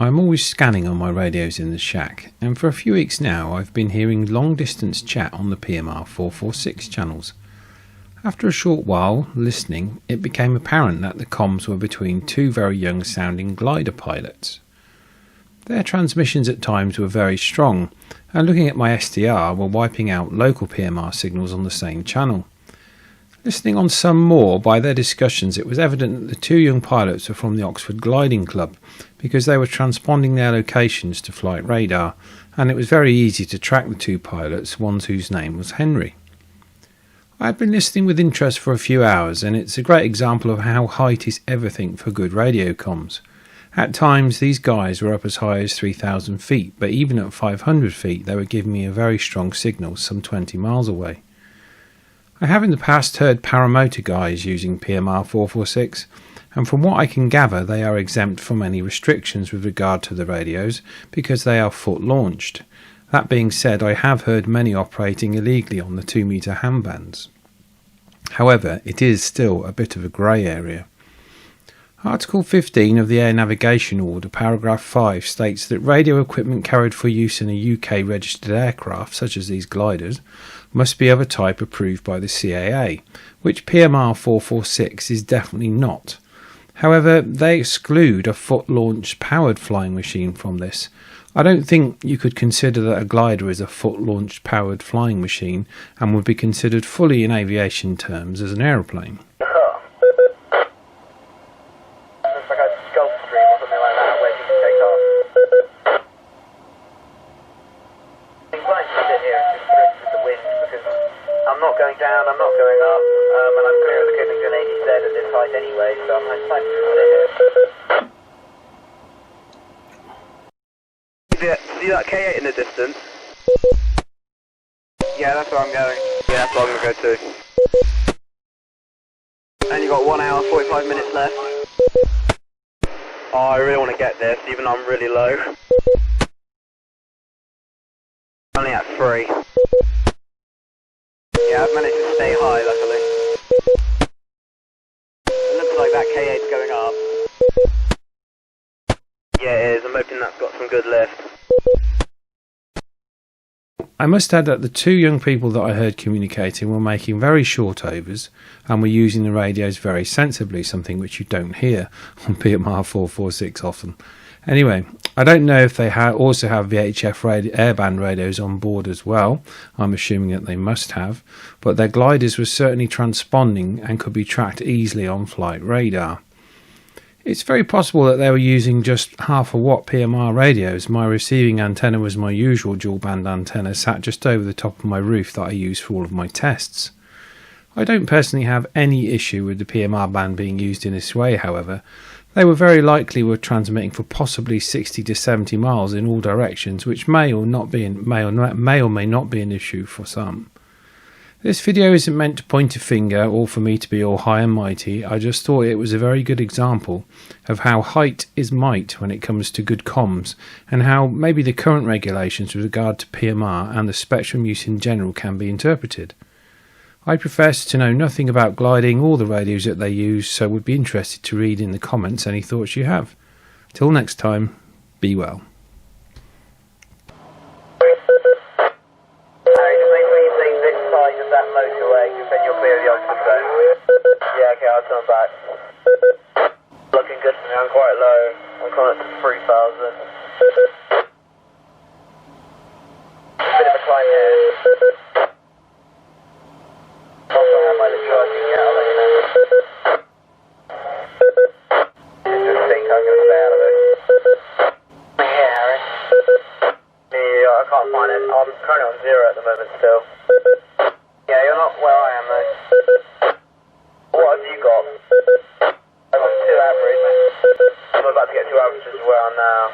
I'm always scanning on my radios in the shack, and for a few weeks now I've been hearing long distance chat on the PMR 446 channels. After a short while listening, it became apparent that the comms were between two very young sounding glider pilots. Their transmissions at times were very strong, and looking at my SDR were wiping out local PMR signals on the same channel. Listening on some more, by their discussions it was evident that the two young pilots were from the Oxford Gliding Club, because they were transponding their locations to flight radar, and it was very easy to track the two pilots, one whose name was Henry. I had been listening with interest for a few hours, and it's a great example of how height is everything for good radio comms. At times these guys were up as high as 3,000 feet, but even at 500 feet they were giving me a very strong signal some 20 miles away. I have in the past heard paramotor guys using PMR 446, and from what I can gather they are exempt from any restrictions with regard to the radios because they are foot launched. That being said, I have heard many operating illegally on the 2 metre handbands. However, it is still a bit of a grey area. Article 15 of the Air Navigation Order, paragraph 5, states that radio equipment carried for use in a UK registered aircraft, such as these gliders, must be of a type approved by the CAA, which PMR 446 is definitely not. However, they exclude a foot-launched powered flying machine from this. I don't think you could consider that a glider is a foot-launched powered flying machine and would be considered fully in aviation terms as an aeroplane. I'm not going down, I'm not going up, and I'm clear of the Kipling 80Z at this height anyway, so I'm fine to sit here. See that K8 in the distance? Yeah, that's where I'm going. Yeah, that's where I'm going to go to. And you've got 1 hour, 45 minutes left. Oh, I really want to get this, even though I'm really low. Only at 3. Yeah, I've managed to stay high, luckily. It looks like that K8's going up. Yeah, it is. I'm hoping that's got some good lift. I must add that the two young people that I heard communicating were making very short overs and were using the radios very sensibly, something which you don't hear on PMR 446 often. Anyway, I don't know if they also have VHF airband radios on board as well. I'm assuming that they must have, but their gliders were certainly transponding and could be tracked easily on flight radar. It's very possible that they were using just half a watt PMR radios. My receiving antenna was my usual dual band antenna sat just over the top of my roof that I use for all of my tests. I don't personally have any issue with the PMR band being used in this way, however. They were very likely transmitting for possibly 60 to 70 miles in all directions, which may or may not be an issue for some. This video isn't meant to point a finger or for me to be all high and mighty. I just thought it was a very good example of how height is might when it comes to good comms, and how maybe the current regulations with regard to PMR and the spectrum use in general can be interpreted. I profess to know nothing about gliding or the radios that they use, so would be interested to read in the comments any thoughts you have. Till next time, be well. That motorway, because then you're clear of the Oxford zone. Yeah, okay, I'll turn back. Looking good for me, I'm quite low. I'm coming up to 3,000. Bit of a climb here. Also, I have my little charging yet, I'll let you know. Just think I'm going to stay out of it. Here, Harry. Yeah, I can't find it. I'm currently on 0 at the moment still. Yeah, you're not where I am though. What have you got? I've got 2 average. I'm about to get 2 averages where I'm now.